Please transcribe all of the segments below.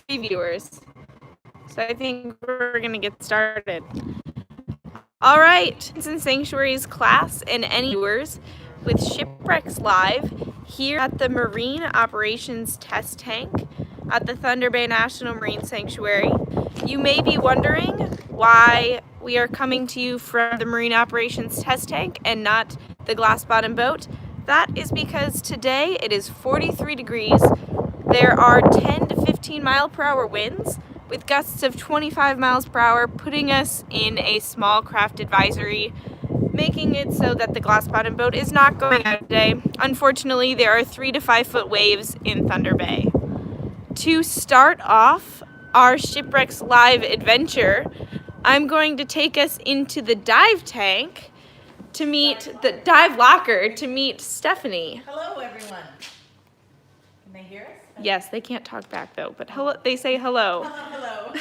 3 viewers. So I think we're going to get started. All right, in Sanctuaries class and any viewers with Shipwrecks Live here at the Marine Operations Test Tank at the Thunder Bay National Marine Sanctuary. You may be wondering why we are coming to you from the Marine Operations Test Tank and not the glass bottom boat. That is because today it is 43 degrees. There are 10 to 15 mile per hour winds with gusts of 25 miles per hour, putting us in a small craft advisory, making it so that the glass bottom boat is not going out today. Unfortunately, there are 3 to 5 foot waves in Thunder Bay. To start off our Shipwrecks Live adventure, I'm going to take us into the dive tank to meet the dive locker to meet Stephanie. Hello, everyone. Can they hear us? Yes, they can't talk back though, but hello, they say hello. Hello.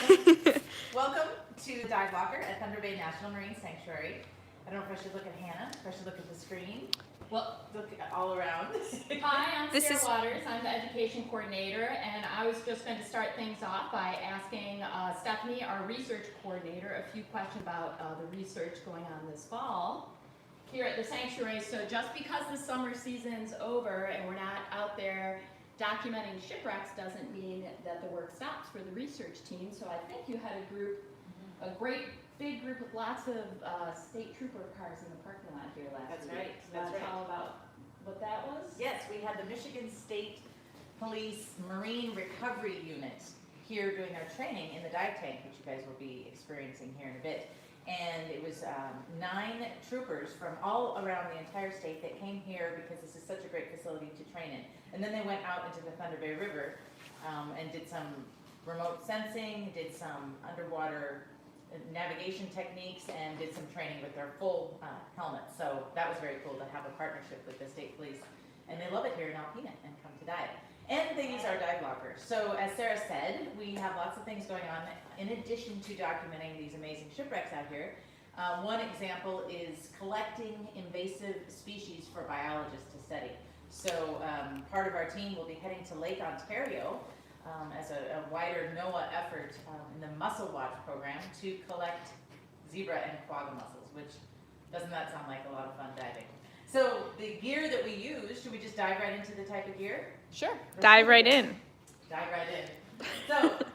Welcome to the dive locker at Thunder Bay National Marine Sanctuary. I don't know if I should look at Hannah, if I should look at the screen. Well, look all around. Hi, I'm Sarah Waters. I'm the education coordinator, and I was just going to start things off by asking Stephanie, our research coordinator, a few questions about the research going on this fall here at the sanctuary. So just because the summer season's over and we're not out there documenting shipwrecks doesn't mean that the work stops for the research team. So I think you had a great big group of lots of state trooper cars in the parking lot here last week. Right. So that's all about what that was? Yes, we had the Michigan State Police Marine Recovery Unit here doing our training in the dive tank, which you guys will be experiencing here in a bit. And it was 9 troopers from all around the entire state that came here because this is such a great facility to train in. And then they went out into the Thunder Bay River and did some remote sensing, did some underwater navigation techniques, and did some training with their full helmets. So that was very cool to have a partnership with the state police. And they love it here in Alpena and come to dive. And they use our dive locker. So as Sarah said, we have lots of things going on in addition to documenting these amazing shipwrecks out here. One example is collecting invasive species for biologists to study. So part of our team will be heading to Lake Ontario as a wider NOAA effort in the Mussel Watch program to collect zebra and quagga mussels, which doesn't that sound like a lot of fun diving? So the gear that we use, should we just dive right into the type of gear? Sure. Dive right in. Dive right in. So it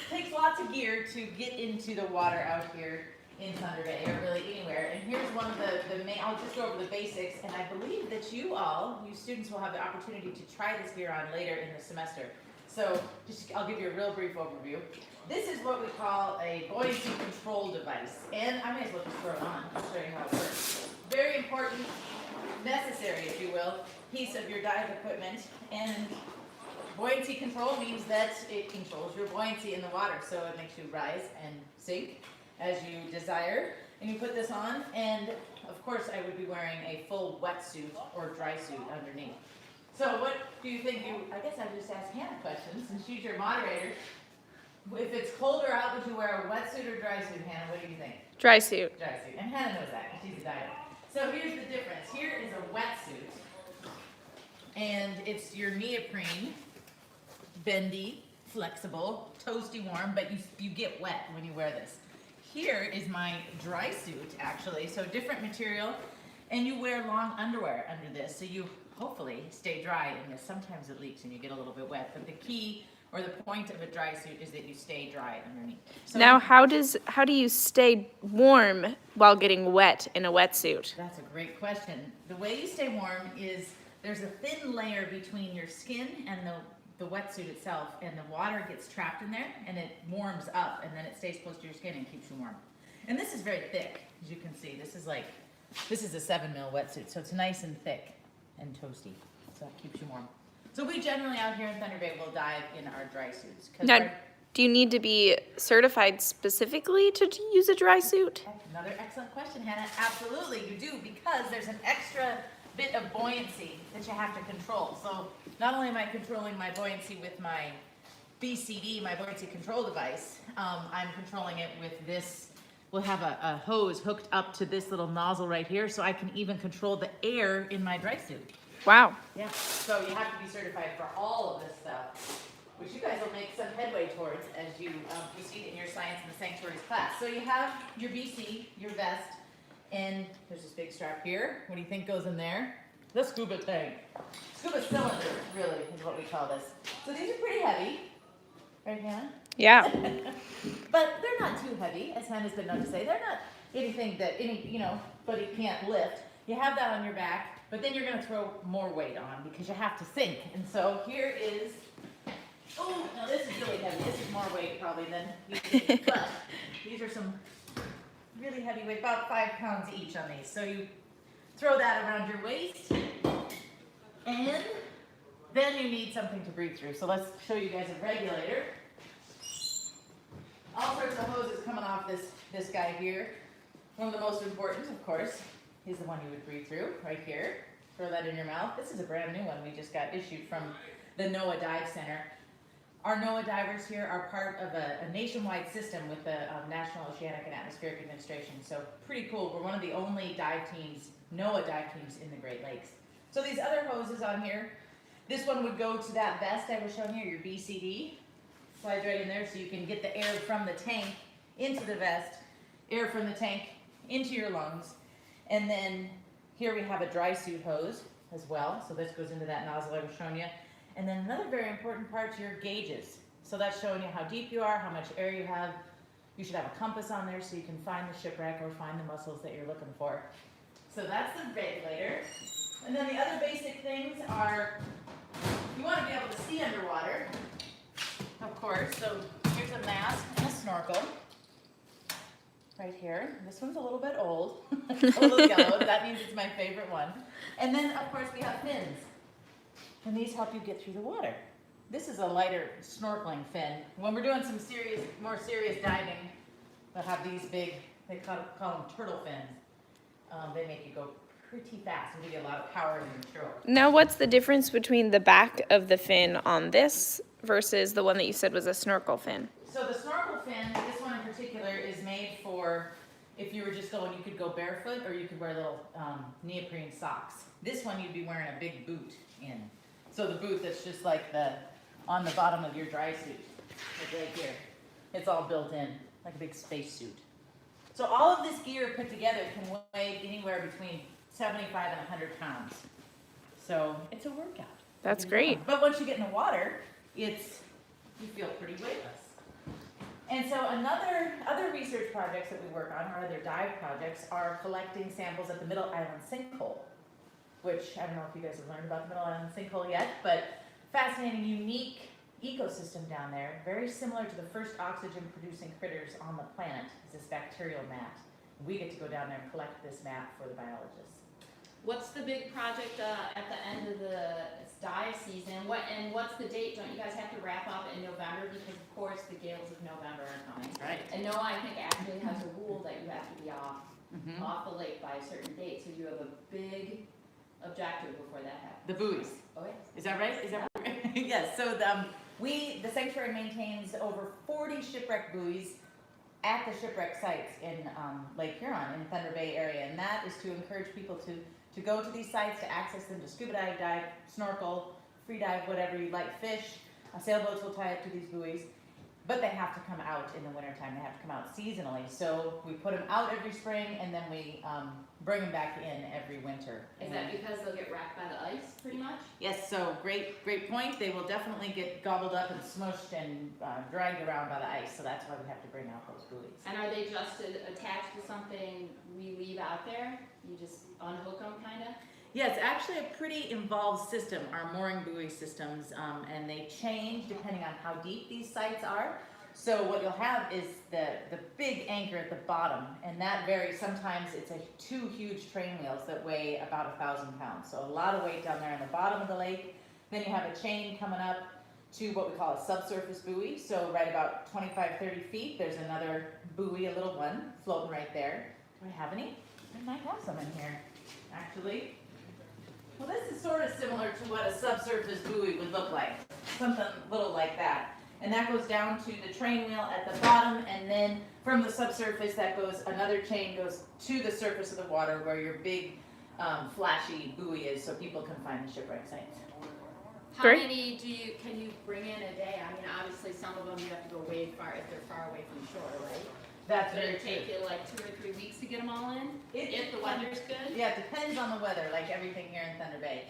takes lots of gear to get into the water out here in Thunder Bay, or really anywhere. And here's one of the main, I'll just go over the basics, and I believe that you students will have the opportunity to try this gear on later in the semester. So I'll give you a real brief overview. This is what we call a buoyancy control device. And I may as well just throw it on. I'll show you how it works. Very important, necessary, if you will, piece of your dive equipment. And buoyancy control means that it controls your buoyancy in the water. So it makes you rise and sink as you desire. And you put this on, and of course I would be wearing a full wetsuit or dry suit underneath. So what do you think I guess I'd just ask Hannah questions, since she's your moderator. If it's colder out, would you wear a wetsuit or dry suit, Hannah? What do you think? Dry suit. Dry suit. And Hannah knows that, she's a diver. So here's the difference. Here is a wetsuit, and it's your neoprene, bendy, flexible, toasty warm, but you get wet when you wear this. Here is my dry suit, actually, so different material, and you wear long underwear under this, so you hopefully stay dry in this. Sometimes it leaks and you get a little bit wet, but the key or the point of a dry suit is that you stay dry underneath. So Now, how do you stay warm while getting wet in a wetsuit? That's a great question. The way you stay warm is there's a thin layer between your skin and the wetsuit itself, and the water gets trapped in there and it warms up, and then it stays close to your skin and keeps you warm. And this is very thick, as you can see. This is a 7 mil wetsuit, so it's nice and thick and toasty, so it keeps you warm. So we generally out here in Thunder Bay will dive in our dry suits. Now, do you need to be certified specifically to use a dry suit? Another excellent question, Hannah. Absolutely, you do, because there's an extra bit of buoyancy that you have to control. So not only am I controlling my buoyancy with my BCD, my buoyancy control device, I'm controlling it with this. We'll have a hose hooked up to this little nozzle right here, so I can even control the air in my dry suit. Wow. Yeah, so you have to be certified for all of this stuff. which you guys will make some headway towards as you proceed in your Science in the Sanctuaries class. So you have your BC, your vest, and there's this big strap here. What do you think goes in there? The scuba tank. Scuba cylinder, really, is what we call this. So these are pretty heavy, right, Hannah? Yeah. But they're not too heavy, as Hannah's been known to say. They're not anything that anybody can't lift. You have that on your back, but then you're going to throw more weight on because you have to sink. And so here is, oh, now this is really heavy. This is more weight probably than you think. But these are some really heavy weight, about 5 pounds each on these. So you throw that around your waist, and then you need something to breathe through. So let's show you guys a regulator. All sorts of hoses coming off this guy here. One of the most important, of course, is the one you would breathe through, right here. Throw that in your mouth. This is a brand new one we just got issued from the NOAA Dive Center. Our NOAA divers here are part of a nationwide system with the National Oceanic and Atmospheric Administration. So pretty cool. We're one of the only dive teams, NOAA dive teams in the Great Lakes. So these other hoses on here, this one would go to that vest I was showing you, your BCD. Slides right in there so you can get the air from the tank into the vest, air from the tank into your lungs. And then here we have a dry suit hose as well. So this goes into that nozzle I was showing you. And then another very important part is your gauges. So that's showing you how deep you are, how much air you have. You should have a compass on there so you can find the shipwreck or find the mussels that you're looking for. So that's the regulator. And then the other basic things are, you want to be able to see underwater, of course. So here's a mask and a snorkel. Right here. This one's a little bit old. It's a little yellow. That means it's my favorite one. And then, of course, we have fins. And these help you get through the water. This is a lighter snorkeling fin. When we're doing some more serious diving, they'll have these big, they call them turtle fins. They make you go pretty fast and give you a lot of power in your stroke. Now, what's the difference between the back of the fin on this versus the one that you said was a snorkel fin? So the snorkel fin, this one in particular, is made for if you were just going, you could go barefoot or you could wear little neoprene socks. This one you'd be wearing a big boot in. So the boot that's just like on the bottom of your dry suit, like right here. It's all built in, like a big space suit. So all of this gear put together can weigh anywhere between 75 and 100 pounds. So it's a workout. That's great. But once you get in the water, you feel pretty weightless. And so other research projects that we work on, or other dive projects, are collecting samples at the Middle Island sinkhole, which I don't know if you guys have learned about the Middle Island sinkhole yet, but fascinating, unique ecosystem down there, very similar to the first oxygen-producing critters on the planet, is this bacterial mat. We get to go down there and collect this mat for the biologists. What's the big project at the end of the dive season? What's the date? Don't you guys have to wrap up in November? Because of course the gales of November are coming. Right. And NOAA, I think, actually has a rule that you have to be off the lake by a certain date. So you have a big objective before that happens. The buoys. Oh yes. Is that right? Is that right? Yes. So the sanctuary maintains over 40 shipwreck buoys at the shipwreck sites in Lake Huron in Thunder Bay area, and that is to encourage people to go to these sites, to access them, to scuba dive, snorkel, free dive, whatever you like, fish. Sailboats will tie up to these buoys, but they have to come out in the wintertime. They have to come out seasonally. So we put them out every spring, and then we bring them back in every winter. Is that because they'll get wrecked by the ice, pretty much? Yes, so great point. They will definitely get gobbled up and smushed and dragged around by the ice, so that's why we have to bring out those buoys. And are they just attached to something we leave out there? You just unhook them, kind of? Yeah, it's actually a pretty involved system, our mooring buoy systems, and they change depending on how deep these sites are. So what you'll have is the big anchor at the bottom, and that varies. Sometimes it's 2 huge train wheels that weigh about 1,000 pounds. So a lot of weight down there on the bottom of the lake. Then you have a chain coming up to what we call a subsurface buoy. So right about 25, 30 feet, there's another buoy, a little one, floating right there. Do I have any? I might have some in here, actually. Well, this is sort of similar to what a subsurface buoy would look like. Something little like that. And that goes down to the train wheel at the bottom, and then from the subsurface another chain goes to the surface of the water where your big flashy buoy is, so people can find the shipwreck sites. How Great. many can you bring in a day? I mean, obviously some of them you have to go way far if they're far away from shore, right? That's Would very it take you like 2 or 3 weeks to get them all in? If the weather's good? Yeah, it depends on the weather, like everything here in Thunder Bay.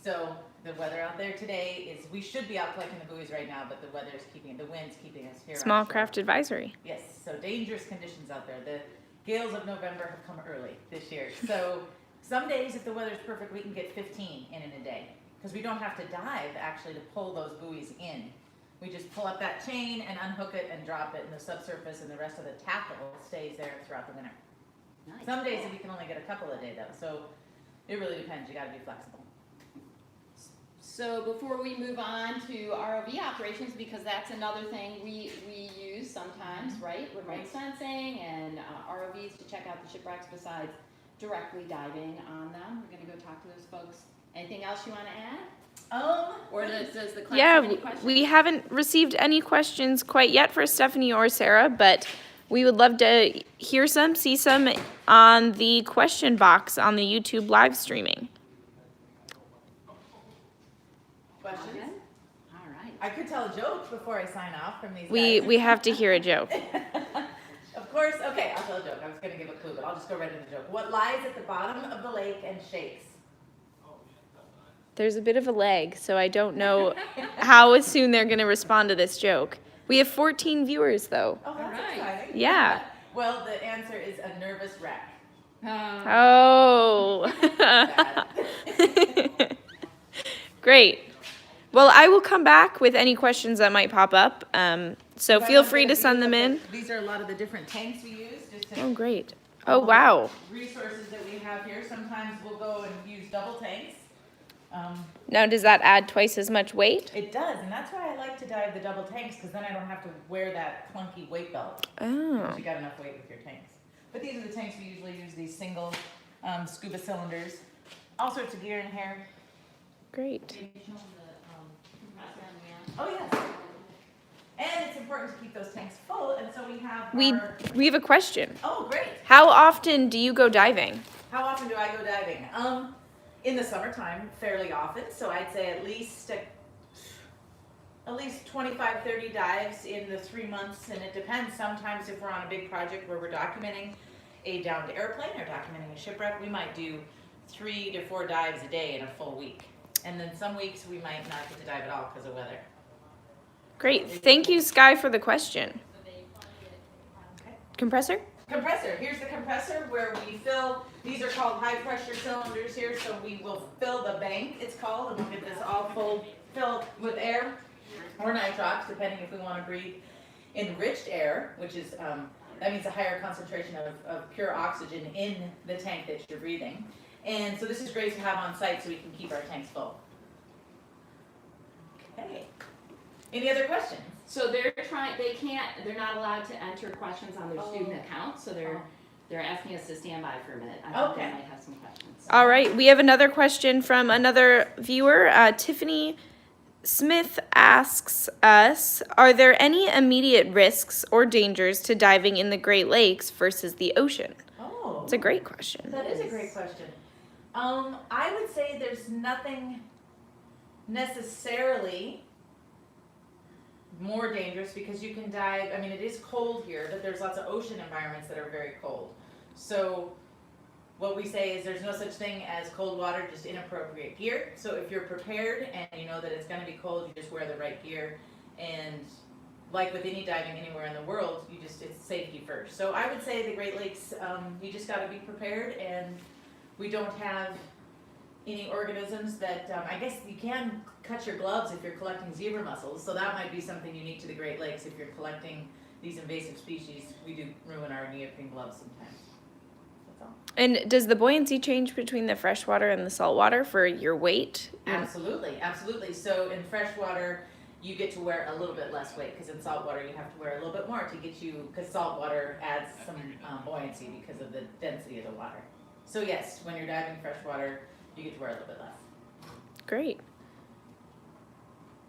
So the weather out there today is, we should be out collecting the buoys right now, but the wind's keeping us here. Small on shore. craft advisory. Yes, so dangerous conditions out there. The gales of November have come early this year. So some days, if the weather's perfect, we can get 15 in a day. Because we don't have to dive actually to pull those buoys in. We just pull up that chain and unhook it and drop it in the subsurface, and the rest of the tackle stays there throughout the winter. Nice. Some days we can only get a couple a day though, so it really depends. You gotta be flexible. So before we move on to ROV operations, because that's another thing we use sometimes, right? Remote sensing and ROVs to check out the shipwrecks besides directly diving on them. We're gonna go talk to those folks. Anything else you wanna add? Or does the class have any questions? We haven't received any questions quite yet for Stephanie or Sarah, but we would love to hear some, see some on the question box on the YouTube live streaming. Questions? Okay. All right. I could tell a joke before I sign off from these guys. We have to hear a joke. Of course, okay, I'll tell a joke. I was gonna give a clue, but I'll just go right into the joke. What lies at the bottom of the lake and shakes? There's a bit of a lag, so I don't know how soon they're going to respond to this joke. We have 14 viewers, though. Oh, that's Alright. exciting. Yeah. Well, the answer is a nervous wreck. Oh. Bad. Great. Well, I will come back with any questions that might pop up. So feel free to send them in. These are a lot of the different tanks we use, just to Oh, great. Oh, wow. resources that we have here. Sometimes we'll go and use double tanks. Now, does that add twice as much weight? It does, and that's why I like to dive the double tanks, because then I don't have to wear that clunky weight belt. Oh. Because you got enough weight with your tanks. But these are the tanks we usually use, these single scuba cylinders. All sorts of gear in here. Great. Oh, yes. And it's important to keep those tanks full, and so we have We have a question. Oh, great. How often do you go diving? How often do I go diving? In the summertime, fairly often. So I'd say at least 25, 30 dives in the 3 months, and it depends. Sometimes if we're on a big project where we're documenting a downed airplane or documenting a shipwreck, we might do 3 to 4 dives a day in a full week. And then some weeks we might not get to dive at all because of weather. Great. Thank you, Sky, for the question. Okay. Compressor? Compressor. Here's the compressor where we fill, these are called high pressure cylinders here, so we will fill the bank, it's called, and we'll get this all filled with air or nitrox, depending if we want to breathe enriched air, which is, that means a higher concentration of pure oxygen in the tank that you're breathing. And so this is great to have on site so we can keep our tanks full. Okay. Any other questions? So they're not allowed to enter questions on their student account, so they're asking us to stand by for a minute. I think they might have some questions. All right. We have another question from another viewer. Tiffany Smith asks us, are there any immediate risks or dangers to diving in the Great Lakes versus the ocean? Oh. It's a great question. That is a great question. I would say there's nothing necessarily more dangerous because you can dive, I mean, it is cold here, but there's lots of ocean environments that are very cold. So what we say is there's no such thing as cold water, just inappropriate gear. So if you're prepared and you know that it's going to be cold, you just wear the right gear. And like with any diving anywhere in the world, it's safety first. So I would say the Great Lakes, you just got to be prepared, and we don't have any organisms that, I guess you can cut your gloves if you're collecting zebra mussels, so that might be something unique to the Great Lakes. If you're collecting these invasive species, we do ruin our neoprene gloves sometimes. That's all. And does the buoyancy change between the freshwater and the saltwater for your weight? Absolutely, absolutely. So in freshwater, you get to wear a little bit less weight, because in saltwater you have to wear a little bit more to get you, because saltwater adds some buoyancy because of the density of the water. So yes, when you're diving freshwater, you get to wear a little bit less. Great.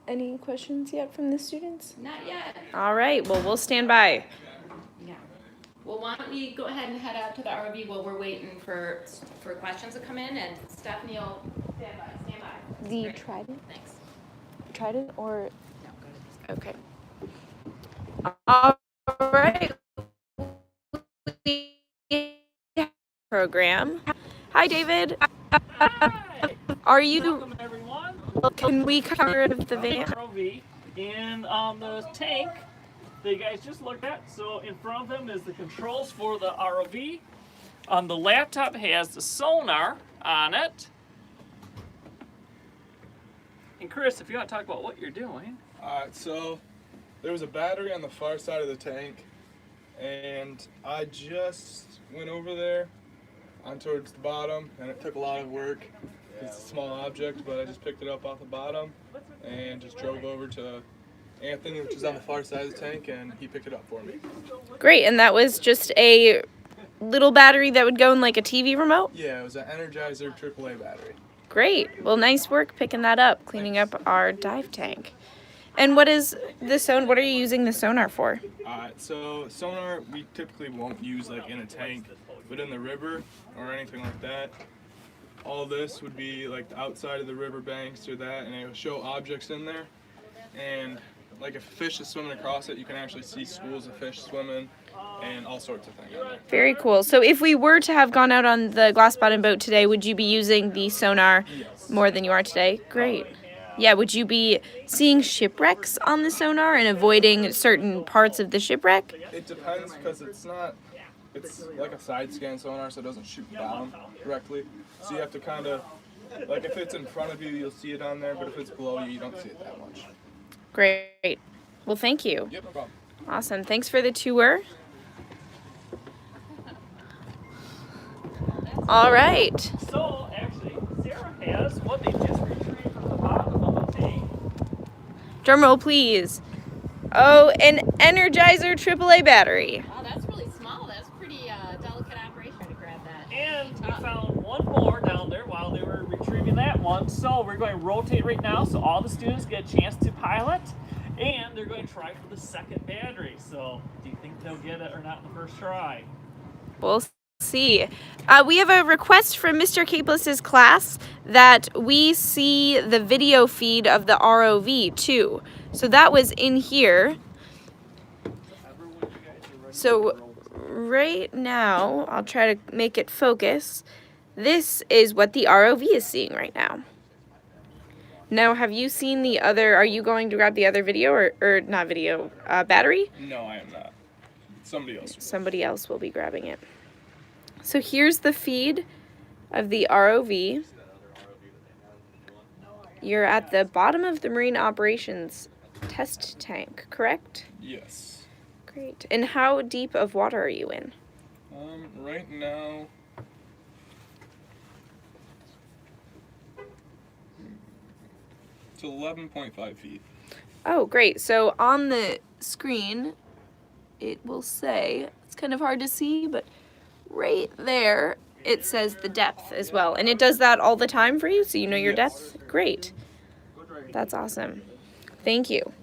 Any questions yet from the students? Not yet. All right. Well, we'll stand by. Yeah. Well, why don't we go ahead and head out to the ROV while we're waiting for questions to come in, and Stephanie will stand by. The Great. trident. Thanks. Trident or? No, go to this. Okay. All right. Program. Hi, David. Hi! Are you? Welcome everyone. Can we cover the van? ROV and on the tank that you guys just looked at. So in front of them is the controls for the ROV. The laptop has the sonar on it. And Chris, if you want to talk about what you're doing. Alright, so there was a battery on the far side of the tank, and I just went over there on towards the bottom, and it took a lot of work. It's a small object, but I just picked it up off the bottom and just drove over to Anthony, which is on the far side of the tank, and he picked it up for me. Great, and that was just a little battery that would go in like a TV remote? Yeah, it was an Energizer AAA battery. Great. Well, nice work picking that up, cleaning up our dive tank. And what is the what are you using the sonar for? Alright, so sonar we typically won't use like in a tank, but in the river or anything like that. All this would be like the outside of the river banks or that, and it will show objects in there. And like if a fish is swimming across it, you can actually see schools of fish swimming and all sorts of things in there. Very cool. So if we were to have gone out on the glass bottom boat today, would you be using the sonar more than you are today? Great. Yeah, would you be seeing shipwrecks on the sonar and avoiding certain parts of the shipwreck? It depends because it's like a side scan sonar, so it doesn't shoot down directly. So you have to kind of, like if it's in front of you, you'll see it on there, but if it's below you, you don't see it that much. Great. Well, thank you. Yep, no problem. Awesome. Thanks for the tour. All right. So actually, Sarah has what they just retrieved from the bottom of the tank. Drum roll, please. Oh, an Energizer AAA battery. Oh, that's really small. That's pretty delicate operation to grab that. And we found one more down there while they were retrieving that one. So we're going to rotate right now so all the students get a chance to pilot. And they're going to try for the second battery. So do you think they'll get it or not in the first try? We'll see. We have a request from Mr. Capeless's class that we see the video feed of the ROV too. So that was in here. So right now, I'll try to make it focus. This is what the ROV is seeing right now. Now, have you seen the other, are you going to grab the other video or not video, battery? No, I am not. Somebody else. Somebody else will be grabbing it. So here's the feed of the ROV. You're at the bottom of the Marine Operations test tank, correct? Yes. Great. And how deep of water are you in? Right now, it's 11.5 feet. Oh, great. So on the screen, it will say, it's kind of hard to see, but right there, it says the depth as well. And it does that all the time for you, so you know your depth? Great. That's awesome. Thank you.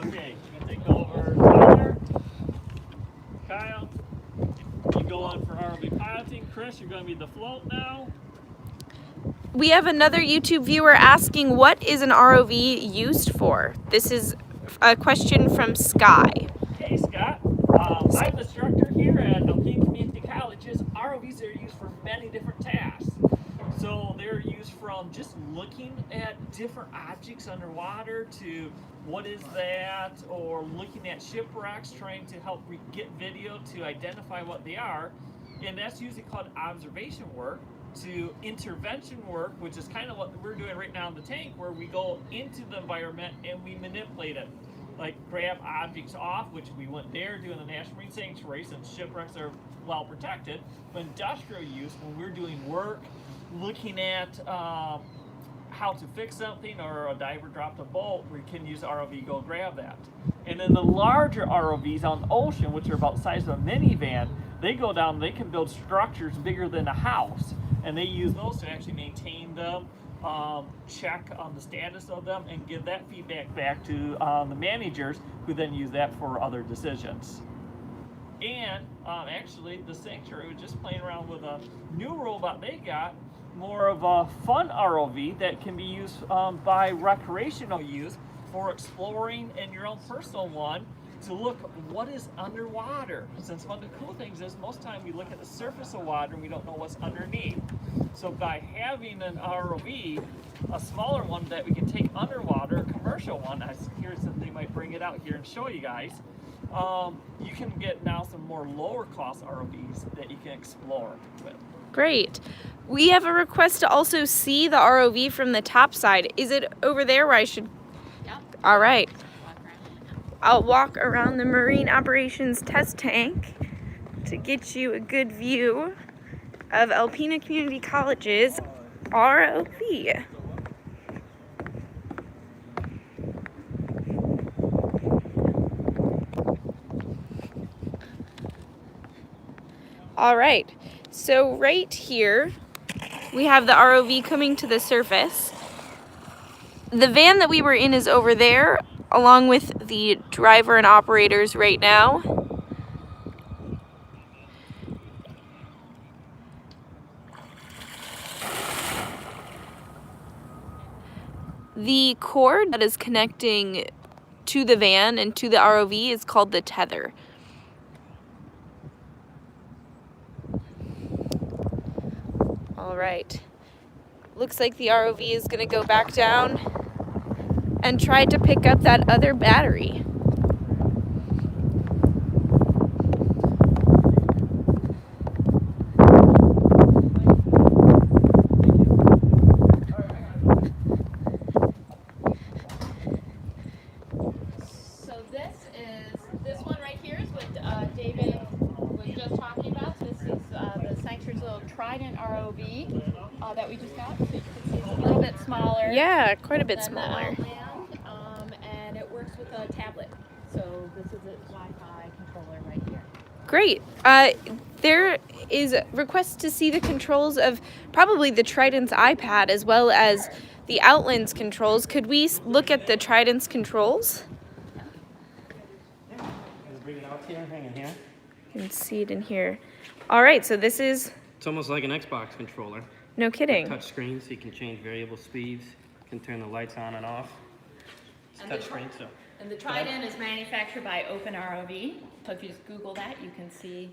Okay, you can take over Tyler. Kyle, you go on for ROV piloting. Chris, you're going to be the float now. We have another YouTube viewer asking, what is an ROV used for? This is a question from Sky. Hey, Scott. I'm the instructor here at Alpine Community College's. ROVs are used for many different tasks. So they're used from just looking at different objects underwater to what is that, or looking at shipwrecks, trying to help get video to identify what they are. And that's usually called observation work, to intervention work, which is kind of what we're doing right now in the tank, where we go into the environment and we manipulate it. Like grab objects off, which we wouldn't dare do in the National Marine Sanctuary since shipwrecks are well protected. But industrial use, when we're doing work, looking at how to fix something, or a diver dropped a bolt, we can use ROV, go grab that. And then the larger ROVs on the ocean, which are about the size of a minivan, they go down, they can build structures bigger than a house. And they use those to actually maintain them, check on the status of them, and give that feedback back to the managers, who then use that for other decisions. And actually, the sanctuary was just playing around with a new robot they got, more of a fun ROV that can be used by recreational use for exploring, and your own personal one to look what is underwater. Since one of the cool things is most time we look at the surface of water and we don't know what's underneath. So by having an ROV, a smaller one that we can take underwater, a commercial one, here's something might bring it out here and show you guys. You can get now some more lower cost ROVs that you can explore with. Great. We have a request to also see the ROV from the top side. Is it over there where I should? Yep. All right. Walk around. I'll walk around the Marine Operations Test Tank to get you a good view of Alpena Community College's ROV. All right, so right here we have the ROV coming to the surface. The van that we were in is over there, along with the driver and operators right now. The cord that is connecting to the van and to the ROV is called the tether. All right. Looks like the ROV is going to go back down and try to pick up that other battery. So this one right here is what David was just talking about. This is the Sanctuary's little Trident ROV that we just got. So you can see it's a little bit smaller. Yeah, quite a bit than the smaller. Outland, and it works with a tablet. So this is its Wi-Fi controller right here. Great. There is requests to see the controls of probably the Trident's iPad as well as the Outland's controls. Could we look at the Trident's controls? Bring it out here, hang it here. You can see it in here. All right, so this is, It's almost like an Xbox controller. no kidding. Touch screen, so you can change variable speeds, can turn the lights on and off. It's And the touch screen, so. And the Trident is manufactured by Open ROV. So if you just Google that, you can see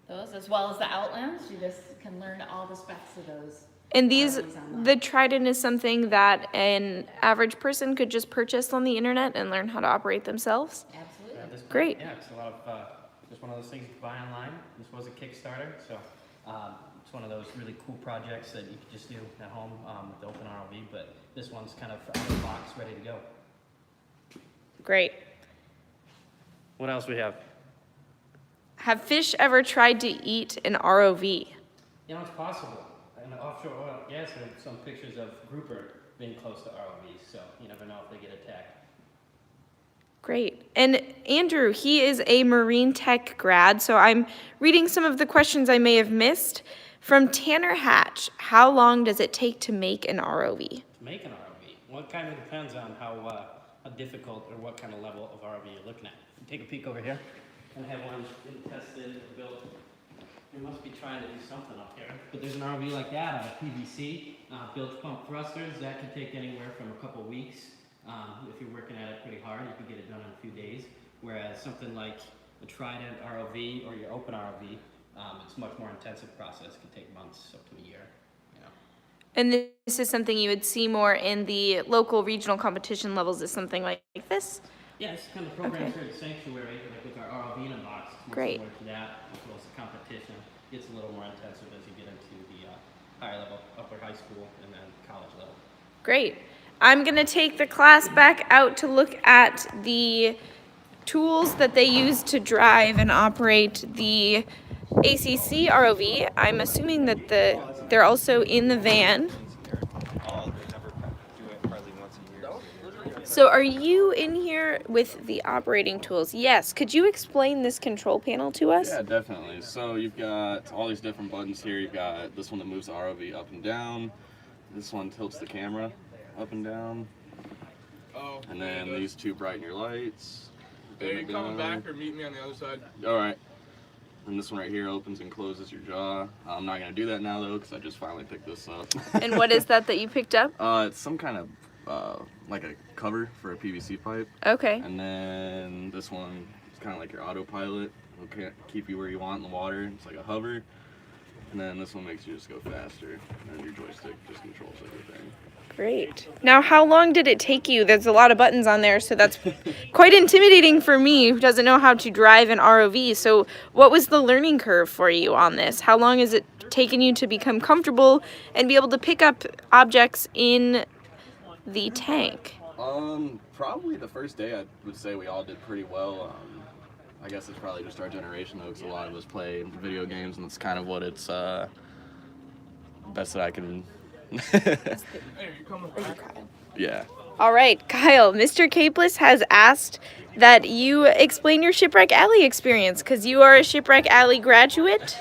those as well as the Outlands. You just can learn all the specs of those. And these, ROVs online. the Trident is something that an average person could just purchase on the internet and learn how to operate themselves. Absolutely. Yeah, this, Great. Yeah, it's a lot of, just one of those things you can buy online. This was a Kickstarter, so it's one of those really cool projects that you could just do at home with the Open ROV, but this one's kind of out of the box, ready to go. Great. What else we have? Have fish ever tried to eat an ROV? You know, it's possible. In offshore oil and gas, there are some pictures of grouper being close to ROVs, so you never know if they get attacked. Great. And Andrew, he is a marine tech grad, so I'm reading some of the questions I may have missed. From Tanner Hatch, how long does it take to make an ROV? To make an ROV, well, it kind of depends on how difficult or what kind of level of ROV you're looking at. If you take a peek over here, and have one tested, built. We must be trying to do something up here. But there's an ROV like that out of PVC, built pump thrusters. That can take anywhere from a couple weeks. If you're working at it pretty hard, you can get it done in a few days. Whereas something like a Trident ROV or your Open ROV, it's a much more intensive process. It can take months up to a year. And this is something you would see more in the local regional competition levels, is something like this? Yeah, it's kind of programs Okay. here at Sanctuary, like with our ROV in a box. It's more Great. similar to that, as well as the competition. It's a little more intensive as you get into the higher level, upper high school, and then college level. Great. I'm going to take the class back out to look at the tools that they use to drive and operate the ACC ROV. I'm assuming that they're also in the van. So are you in here with the operating tools? Yes. Could you explain this control panel to us? Yeah, definitely. So you've got all these different buttons here. You've got this one that moves the ROV up and down. This one tilts the camera up and down. Oh. And then these two brighten your lights. Are you coming back or meet me on the other side? All right. And this one right here opens and closes your jaw. I'm not gonna do that now though, because I just finally picked this up. And what is that you picked up? It's some kind of like a cover for a PVC pipe. Okay. And then this one is kind of like your autopilot. It'll keep you where you want in the water. It's like a hover. And then this one makes you just go faster. And then your joystick just controls everything. Great. Now, how long did it take you? There's a lot of buttons on there, so that's quite intimidating for me who doesn't know how to drive an ROV. So what was the learning curve for you on this? How long has it taken you to become comfortable and be able to pick up objects in the tank? Probably the first day I would say we all did pretty well. I guess it's probably just our generation though, because a lot of us play video games, and it's kind of what it's best that I can. Yeah. All right, Kyle, Mr. Capeless has asked that you explain your Shipwreck Alley experience because you are a Shipwreck Alley graduate.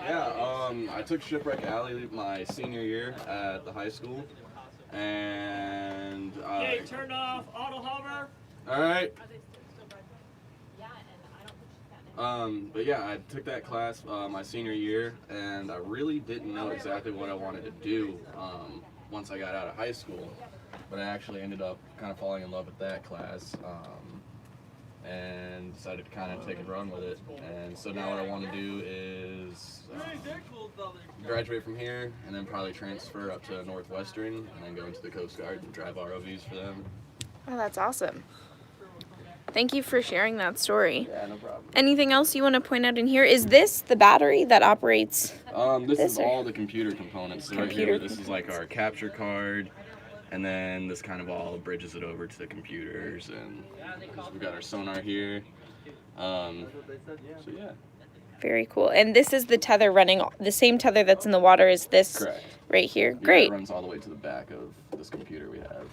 Yeah, I took Shipwreck Alley my senior year at the high school, and Okay, turn off auto hover. all right. But yeah, I took that class my senior year, and I really didn't know exactly what I wanted to do once I got out of high school. But I actually ended up kind of falling in love with that class, and decided to kind of take a run with it. And so now what I want to do is graduate from here, and then probably transfer up to Northwestern, and then go into the Coast Guard and drive ROVs for them. Oh, that's awesome. Thank you for sharing that story. Yeah, no problem. Anything else you want to point out in here? Is this the battery that operates? This is or- all the computer components. So right here, this is like our capture card, and then this kind of all bridges it over to the computers, and we've got our sonar here. So yeah. Very cool. And this is the tether running, the same tether that's in the water as this Correct. right here. Yeah, Great. it runs all the way to the back of this computer we have.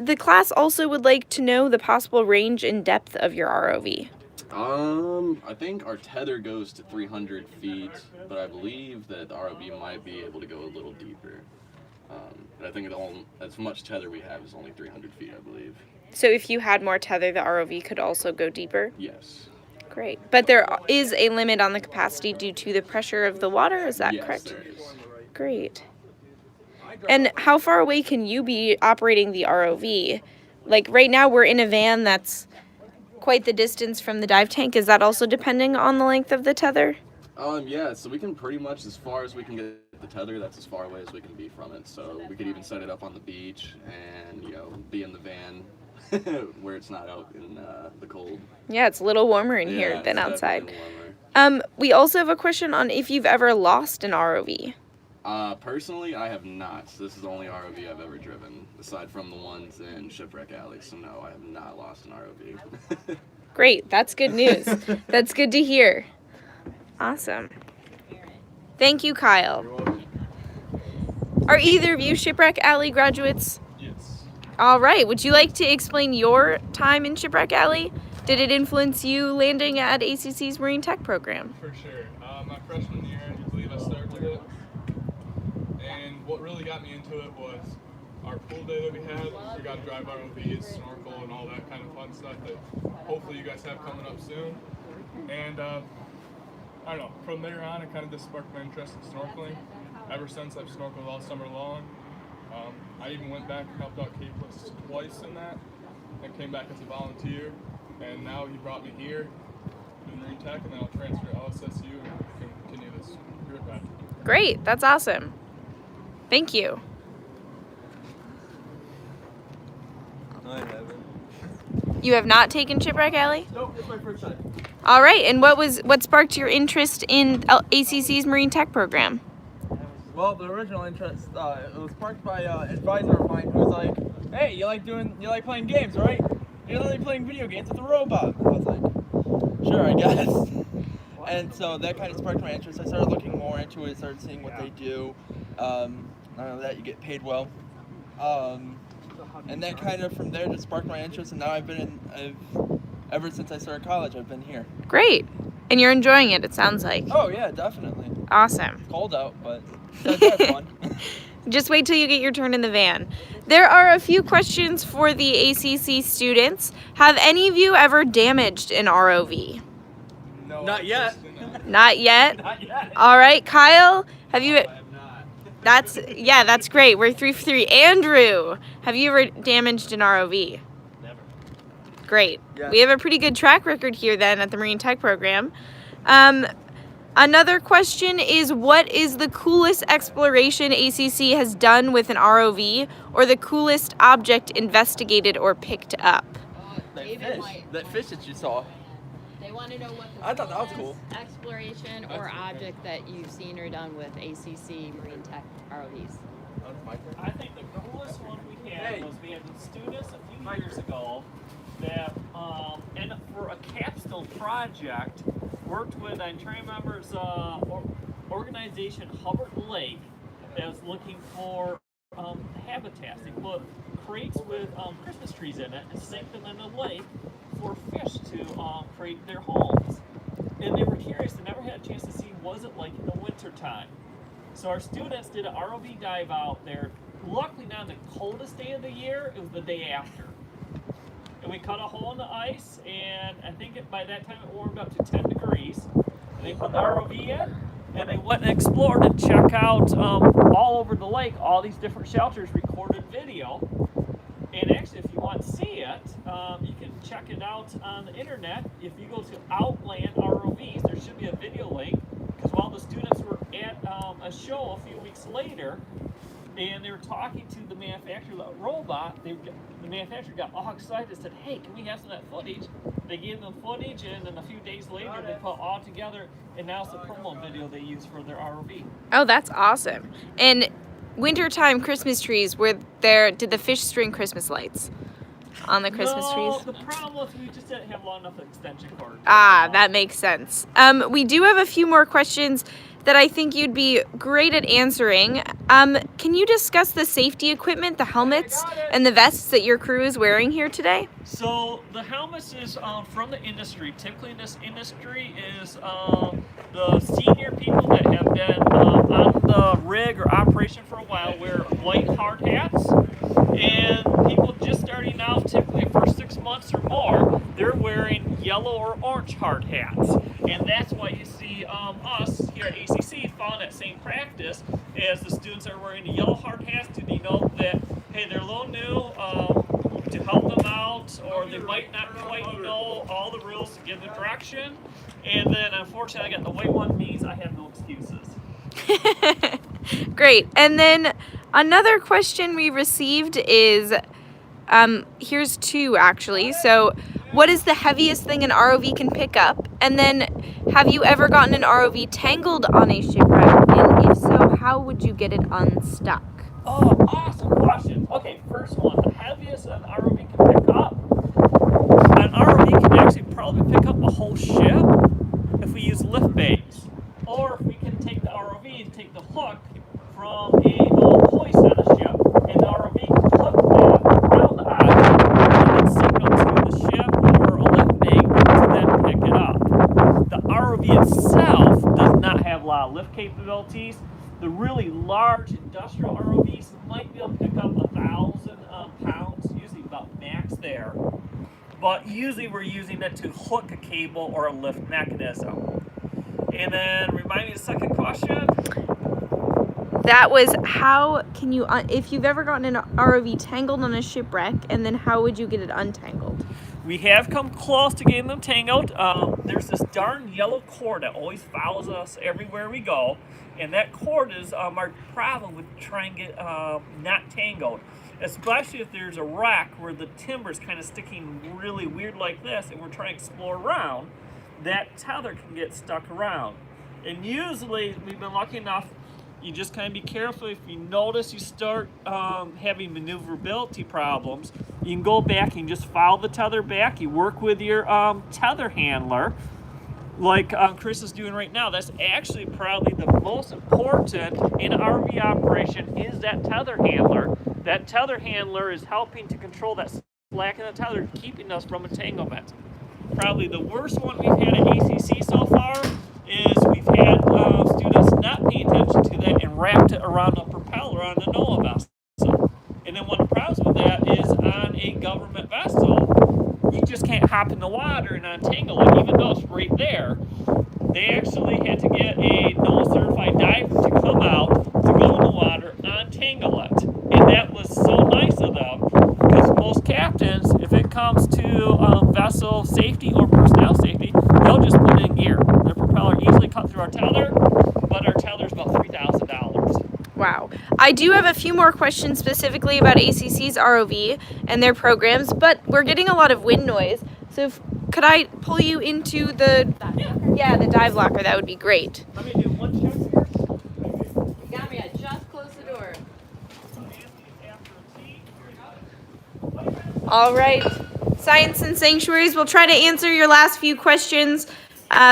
The class also would like to know the possible range and depth of your ROV. I think our tether goes to 300 feet, but I believe that the ROV might be able to go a little deeper. But I think as much tether we have is only 300 feet, I believe. So if you had more tether, the ROV could also go deeper? Yes. Great. But there is a limit on the capacity due to the pressure of the water, is that Yes, correct? there is. Great. And how far away can you be operating the ROV? Like right now we're in a van that's quite the distance from the dive tank. Is that also depending on the length of the tether? Yeah, so we can pretty much, as far as we can get the tether, that's as far away as we can be from it. So we could even set it up on the beach and, be in the van where it's not out in the cold. Yeah, it's a little warmer in Yeah, here than it's outside. definitely warmer. We also have a question on if you've ever lost an ROV. Personally, I have not. This is the only ROV I've ever driven, aside from the ones in Shipwreck Alley. So no, I have not lost an ROV. Great, that's good news. That's good to hear. Awesome. Thank you, Kyle. Are either of you Shipwreck Alley graduates? Yes. All right, would you like to explain your time in Shipwreck Alley? Did it influence you landing at ACC's Marine Tech program? For sure. My freshman year, I believe I started it. And what really got me into it was our pool day that we had. We got to drive ROVs, snorkel, and all that kind of fun stuff that hopefully you guys have coming up soon. And I don't know, from there on, it kind of just sparked my interest in snorkeling. Ever since, I've snorkeled all summer long. I even went back and helped out Capeless twice in that, and came back as a volunteer. And now he brought me here to Marine Tech, and then I'll transfer to LSSU and continue this career path. Great, that's awesome. Thank you. You have not taken Shipwreck Alley? Nope, it's my first time. All right, and what sparked your interest in ACC's Marine Tech program? Well, the original interest, it was sparked by an advisor of mine who was like, "Hey, you like playing games, right? You like playing video games with a robot." I was like, "Sure, I guess." And so that kind of sparked my interest. I started looking more into it, started seeing what they do. Not only that, you get paid well. And that kind of from there just sparked my interest, and now ever since I started college, I've been here. Great. And you're enjoying it, it sounds like. Oh yeah, definitely. Awesome. It's cold out, but that's fun. Just wait till you get your turn in the van. There are a few questions for the ACC students. Have any of you ever damaged an ROV? No. No, Not yet. Not yet. Not yet. All right, Kyle, have you? I have not. That's great. We're 3 for 3. Andrew, have you ever damaged an ROV? Never. Great. Yes. We have a pretty good track record here then at the Marine Tech program. Another question is, what is the coolest exploration ACC has done with an ROV, or the coolest object investigated or picked up? That fish that you saw. They want to know what the I thought that was coolest cool. exploration or object that you've seen or done with ACC Marine Tech ROVs. That's my turn. I think the coolest one we had was we had students a few years ago that, and for a capstone project, worked with, I'm trying to remember, it's organization Hubbard Lake that was looking for habitats. They put crates with Christmas trees in it and sank them in the lake for fish to create their homes. And they were curious, they never had a chance to see was it like in the winter time. So our students did an ROV dive out there. Luckily not the coldest day of the year, it was the day after. And we cut a hole in the ice, and I think by that time it warmed up to 10 degrees. And they put the ROV in, and they went and explored and checked out all over the lake, all these different shelters, recorded video. And actually, if you want to see it, you can check it out on the internet. If you go to Outland ROVs, there should be a video link, because while the students were at a show a few weeks later, and they were talking to the manufacturer of the robot, the manufacturer got all excited and said, hey, can we have some of that footage? They gave them footage, and then a few days later, they put it all together, and now it's the promo video they use for their ROV. Oh, that's awesome. And wintertime Christmas trees, did the fish string Christmas lights on the Christmas No, trees? the problem was we just didn't have long enough extension cord. Ah, that makes sense. We do have a few more questions that I think you'd be great at answering. Can you discuss the safety equipment, the helmets, and the vests that your crew is wearing here today? So the helmets is from the industry. Typically in this industry is the senior people that have been on the rig or operation for a while wear white hard hats. And people just starting out, typically for 6 months or more, they're wearing yellow or orange hard hats. And that's why you see us here at ACC following that same practice as the students are wearing the yellow hard hats to denote that, hey, they're a little new, to help them out, or they might not quite know all the rules to give the direction. And then unfortunately I got the white one, means I have no excuses. Great. And then another question we received is, here's two actually. So, what is the heaviest thing an ROV can pick up? And then, have you ever gotten an ROV tangled on a shipwreck? And if so, how would you get it unstuck? Oh, awesome question. Okay, first one, the heaviest an ROV can pick up. An ROV can actually probably pick up a whole ship if we use lift bays. Or if we can take the ROV and take the hook from a hoist on a ship, and the ROV can hook that around the object and then signal to the ship or a lift bay to then pick it up. The ROV itself does not have a lot of lift capabilities. The really large industrial ROVs might be able to pick up 1,000 pounds, usually about max there. But usually we're using it to hook a cable or a lift mechanism. And then remind me of the second question. That was, how can you, if you've ever gotten an ROV tangled on a shipwreck, and then how would you get it untangled? We have come close to getting them tangled. There's this darn yellow cord that always follows us everywhere we go. And that cord is our problem with trying to get not tangled. Especially if there's a wreck where the timber is kind of sticking really weird like this and we're trying to explore around, that tether can get stuck around. And usually, we've been lucky enough, you just kind of be careful. If you notice you start having maneuverability problems, you can go back and just follow the tether back. You work with your tether handler, like Chris is doing right now. That's actually probably the most important in an RV operation is that tether handler. That tether handler is helping to control that slack in the tether, keeping us from entanglement. Probably the worst one we've had at ACC so far is we've had students not pay attention to that and wrapped it around a propeller on a NOAA vessel. And then one of the problems with that is on a government vessel, you just can't hop in the water and untangle it, even though it's right there. they actually had to get a NOAA certified diver to come out to go in the water, untangle it. And that was so nice of them, because most captains, if it comes to vessel safety or personnel safety, they'll just put it in gear. The propeller easily cut through our tether, but our tether's about $3,000. Wow. I do have a few more questions specifically about ACC's ROV and their programs, but we're getting a lot of wind noise. So could I pull you into the dive locker? That would be great. Let me do one check here. You got me, I just closed the door. All right. Science and Sanctuaries, we'll try to answer your last few questions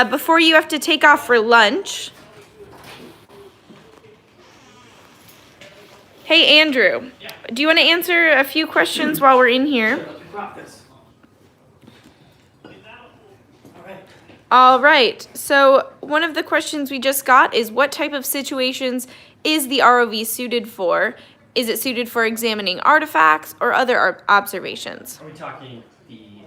before you have to take off for lunch. Hey, Andrew, do you want to answer a few questions while we're in here? All right. So one of the questions we just got is, what type of situations is the ROV suited for? Is it suited for examining artifacts or other observations? Are we talking the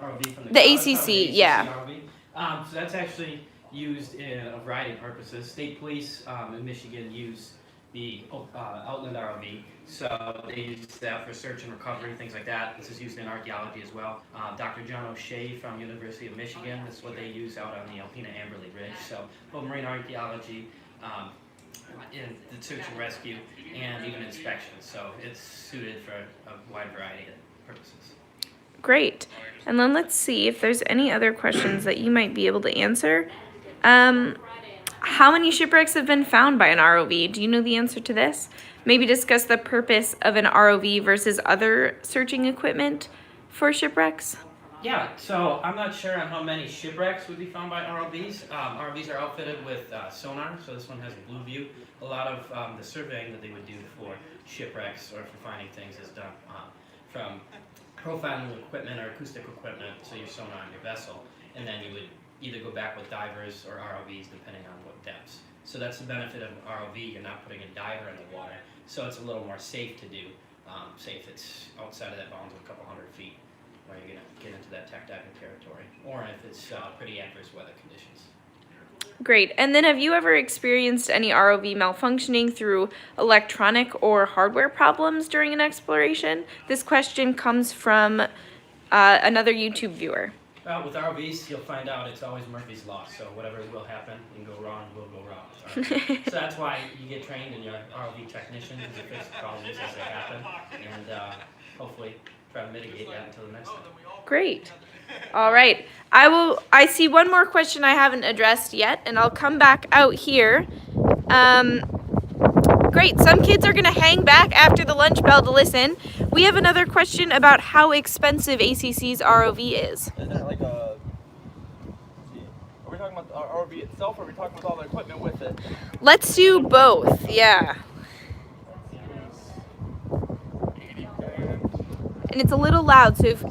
ROV from The ACC, yeah. ROV? So that's actually used in a variety of purposes. State police in Michigan use the Outland ROV, so they use that for search and recovery, things like that. This is used in archaeology as well. Dr. John O'Shea from University of Michigan, this is what they use out on the Alpena Amberley Ridge. So both marine archaeology, in the search and rescue, and even inspection. So it's suited for a wide variety of purposes. Great. And then let's see if there's any other questions that you might be able to answer. How many shipwrecks have been found by an ROV? Do you know the answer to this? Maybe discuss the purpose of an ROV versus other searching equipment for shipwrecks. Yeah, so I'm not sure on how many shipwrecks would be found by ROVs. ROVs are outfitted with sonar, so this one has a blue view. A lot of the surveying that they would do for shipwrecks or for finding things is done from profiling equipment or acoustic equipment, so your sonar on your vessel, and then you would either go back with divers or ROVs depending on what depths. So that's the benefit of an ROV. You're not putting a diver in the water, so it's a little more safe to do. Say if it's outside of that bounds of a couple hundred feet, where you're going to get into that tech diving territory, or if it's pretty adverse weather conditions. Great. And then have you ever experienced any ROV malfunctioning through electronic or hardware problems during an exploration? This question comes from another YouTube viewer. Well, with ROVs, you'll find out it's always Murphy's Law. So whatever will happen and go wrong will go wrong with ROVs. So that's why you get trained in your ROV technician to fix problems as they happen, and hopefully try to mitigate that until the next time. Great. All right. I see one more question I haven't addressed yet, and I'll come back out here. Great. Some kids are going to hang back after the lunch bell to listen. We have another question about how expensive ACC's ROV is. Is that like a... Are we talking about the ROV itself, or are we talking about all the equipment with it? Let's do both. Yeah. And it's a little loud, so if...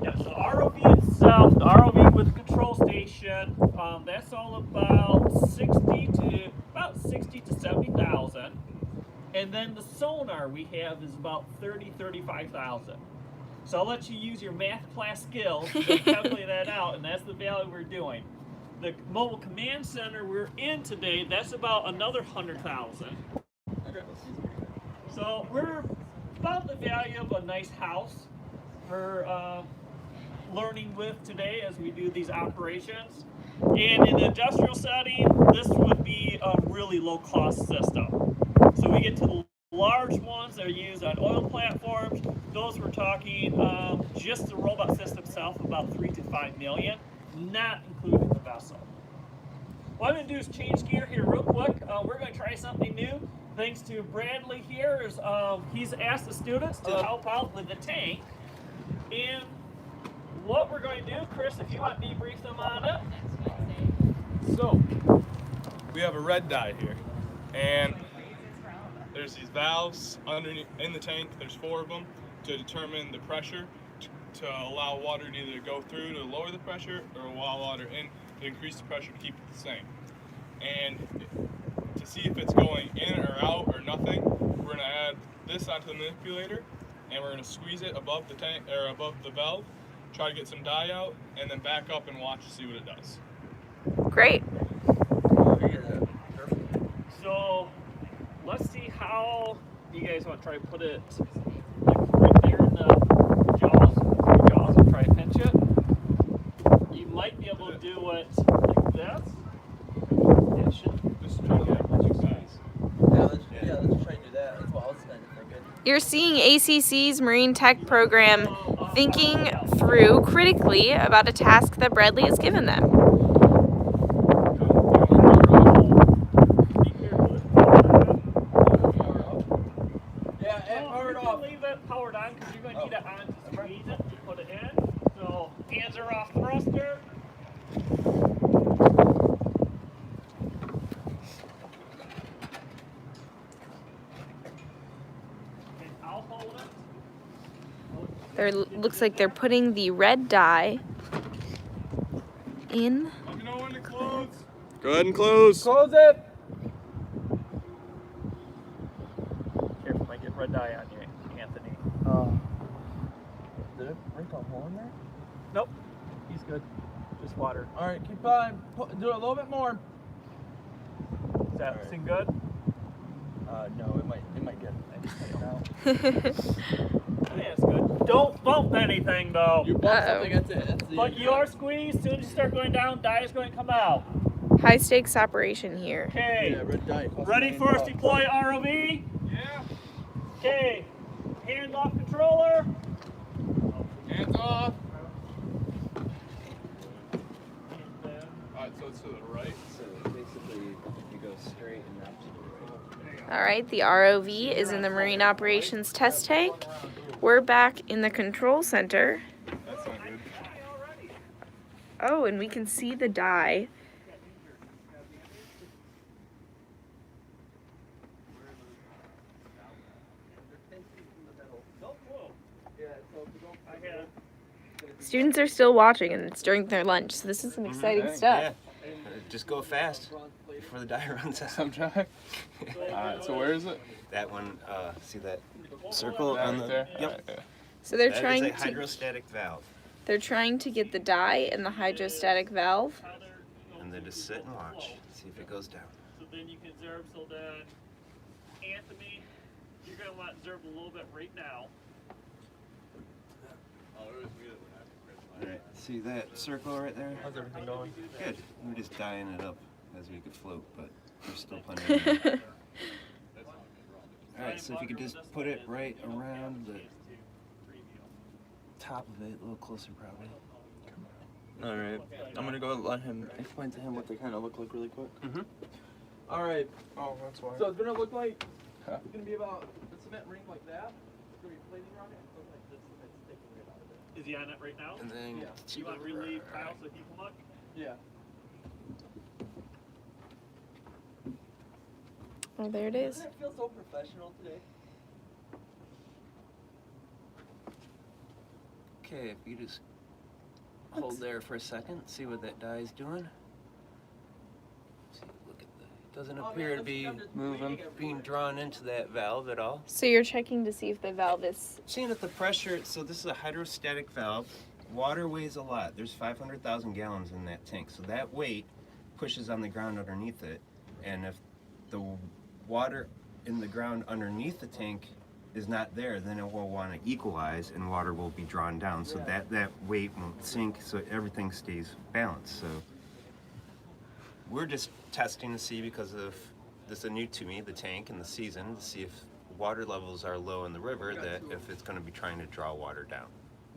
Yeah, so ROV itself, the ROV with the control station, that's all about 60 to 70,000. And then the sonar we have is about 35,000. So I'll let you use your math class skills to calculate that out, and that's the value we're doing. The mobile command center we're in today, that's about another 100,000. So we're about the value of a nice house for learning with today as we do these operations. And in the industrial setting, this would be a really low cost system. So we get to the large ones that are used on oil platforms. Those we're talking just the robot system itself about 3 to 5 million, not including the vessel. What I'm going to do is change gear here real quick. We're going to try something new. Thanks to Bradley here, he's asked the students to help out with the tank. And what we're going to do, Chris, if you want to debrief them on it. So, we have a red dye here, and there's these valves underneath in the tank. There's 4 of them to determine the pressure to allow water to either go through to lower the pressure, or allow water in to increase the pressure to keep it the same. And to see if it's going in or out or nothing, we're going to add this onto the manipulator, and we're going to squeeze it above the tank or above the valve, try to get some dye out, and then back up and watch to see what it does. Great. So let's see how you guys want to try to put it like right there in the jaws. Your jaws and try to pinch it. You might be able to do it like this. Yeah, just try to get it with you guys. Let's try to do that. That's what I was kind of thinking. You're seeing ACC's Marine Tech program thinking through critically about a task that Bradley has given them. Yeah, and power it You off. can leave it powered on because you're going to need it on to squeeze it and put it in. So hands are off thruster. And I'll hold it. There looks like they're putting the red dye in. Let me know when to close. Go ahead and close. Close it. Careful, might get red dye on you, Anthony. Did it break a hole in there? Nope, he's good. Just water. All right, keep on. Do it a little bit more. Is that Alright. seem good? No, it might get. I just put it now. Yeah, it's good. Don't bump anything though. You bump Uh-oh. something, that's it. That's the But you are squeezed. Soon as you start going down, dye is going to come out. High stakes operation here. Okay. Yeah, red dye. Ready for us to deploy ROV? Yeah. Okay. Hand off controller. Hands off. Alright, so it's to the right. So basically, you go straight and up to the right. All right, the ROV is in the Marine Operations Test Tank. We're back in the control center. That's not good. Oh, and we can see the dye. Students are still watching, and it's during their lunch, so this is some exciting stuff. Yeah. Just go fast before the dye runs out. I'm trying. Alright, so where is it? That one, see that circle That on right the? there? Yep. Alright, yeah. So they're That is trying a to hydrostatic valve, get the dye in the hydrostatic valve. and then just sit and watch, see if it goes down. So then you can observe. So then, Anthony, you're going to want to observe a little bit right now. All right, see that circle right there? How's everything going? Good. We're just dyeing it up as we could float, but there's still plenty of room. All right, so if you could just put it right around the top of it, a little closer probably. All right, I'm gonna go let him explain to him what they kind of look like really quick. Mhm. All right, Oh, that's why. so it's gonna look like Huh. it's gonna be about a cement ring like that. It's gonna be plating around it. It's like this, and it's sticking right out of it. Is he on it right now? And then Yeah. You want to relieve Kyle so he can look? Yeah. Oh, there it is. Doesn't it feel so professional today? okay, if you just hold there for a second, see what that dye is doing. See, look at that. Doesn't appear to be being drawn into that valve at all. So you're checking to see if the valve is. Seeing that the pressure, so this is a hydrostatic valve. Water weighs a lot. There's 500,000 gallons in that tank. So that weight pushes on the ground underneath it. And if the water in the ground underneath the tank is not there, then it will want to equalize and water will be drawn down. So that weight won't sink, so everything stays balanced. So we're just testing to see, because of this is new to me, the tank and the season, to see if water levels are low in the river, that if it's going to be trying to draw water down.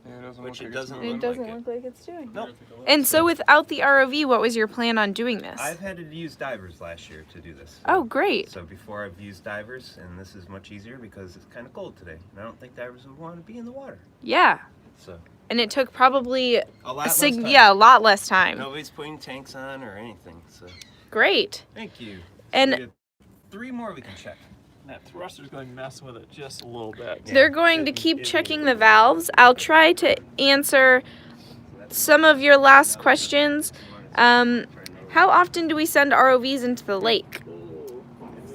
Yeah, it doesn't Which look it like it's doesn't moving. It look doesn't like look like it's doing. Nope. And so without the ROV, what was your plan on doing this? I've had to use divers last year to do this. Oh, great. So before I've used divers, and this is much easier because it's kind of cold today, and I don't think divers would want to be in the water. Yeah. So And it took probably a lot less time. a lot less time. Nobody's putting tanks on or anything. So Great. thank you. And we have 3 more we can check. That thruster's going to mess with it just a little bit. they're going to keep checking the valves. I'll try to answer some of your last questions. How often do we send ROVs into the lake?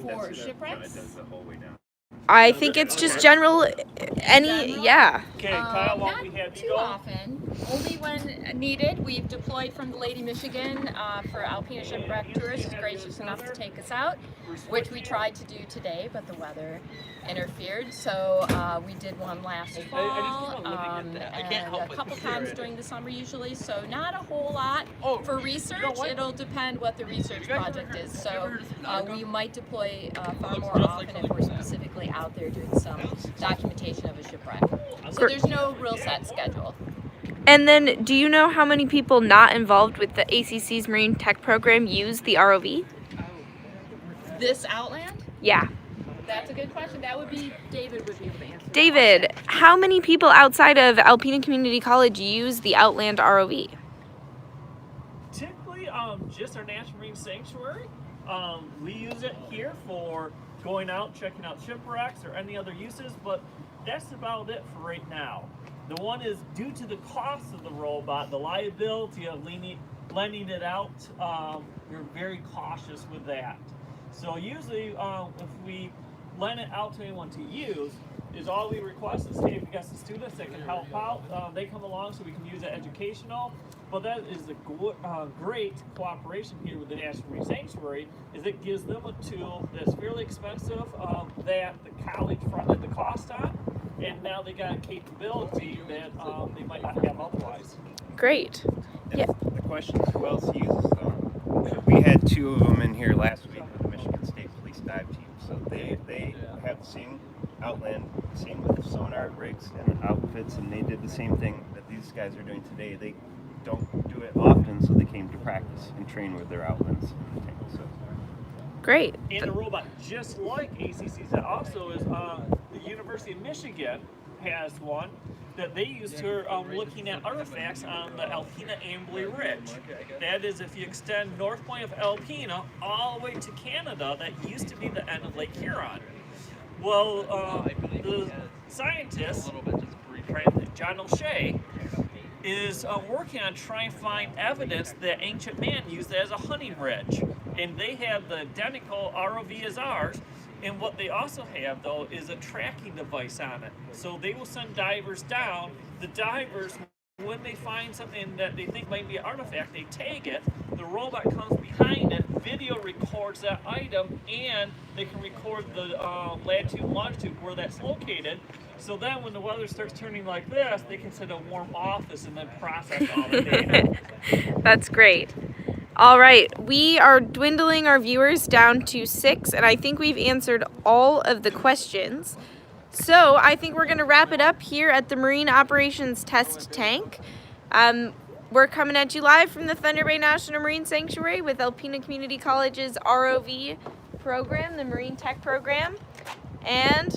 For shipwrecks? I think it's just general, General? yeah. Okay, Kyle, why Not don't we have you too go? often, only when needed. We've deployed from the Lady Michigan for Alpena Shipwreck Tours. Is gracious enough to take us out, which we tried to do today, but the weather interfered. So we did one last fall and a couple times during the summer usually. So not a whole lot for research. It'll depend what the research project is. So we might deploy far more often if we're specifically out there doing some documentation of a shipwreck. So there's no real set schedule. And then, do you know how many people not involved with the ACC's Marine Tech program use the ROV? This Outland? Yeah. That's a good question. That would be David would be able to answer. that David, question. how many people outside of Alpena Community College use the Outland ROV? Typically, just our National Marine Sanctuary. We use it here for going out, checking out shipwrecks or any other uses, but that's about it for right now. The one is due to the cost of the robot, the liability of lending it out, we're very cautious with that. So usually, if we lend it out to anyone to use, is all we request is, hey, if you got some students that can help out, they come along so we can use it educational. But that is a great cooperation here with the National Marine Sanctuary, is it gives them a tool that's fairly expensive that the college fronted the cost on, and now they got a capability that they might not have otherwise. Great. And Yeah. the question is, who else uses them? We had 2 of them in here last week with the Michigan State Police dive team. So they have the same Outland, same with sonar rigs and outfits, and they did the same thing that these guys are doing today. They don't do it often, so they came to practice and train with their Outlands. So. Great. And the robot, just like ACC's, that also is the University of Michigan has one that they use to looking at artifacts on the Alpena Ambly Ridge. That is, if you extend north point of Alpena all the way to Canada, that used to be the end of Lake Huron. Well, the scientist, John O'Shea, is working on trying to find evidence that ancient man used it as a hunting ridge. And they have the identical ROV as ours. And what they also have, though, is a tracking device on it. So they will send divers down. The divers, when they find something that they think might be an artifact, they tag it. The robot comes behind it, video records that item, and they can record the latitude and longitude where that's located. So then when the weather starts turning like this, they can set a warm office and then process all the data. That's great. All right, we are dwindling our viewers down to 6, and I think we've answered all of the questions. So I think we're going to wrap it up here at the Marine Operations Test Tank. We're coming at you live from the Thunder Bay National Marine Sanctuary with Alpena Community College's ROV program, the Marine Tech program. And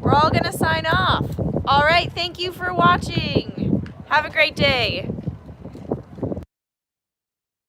we're all going to sign off. All right, thank you for watching. Have a great day.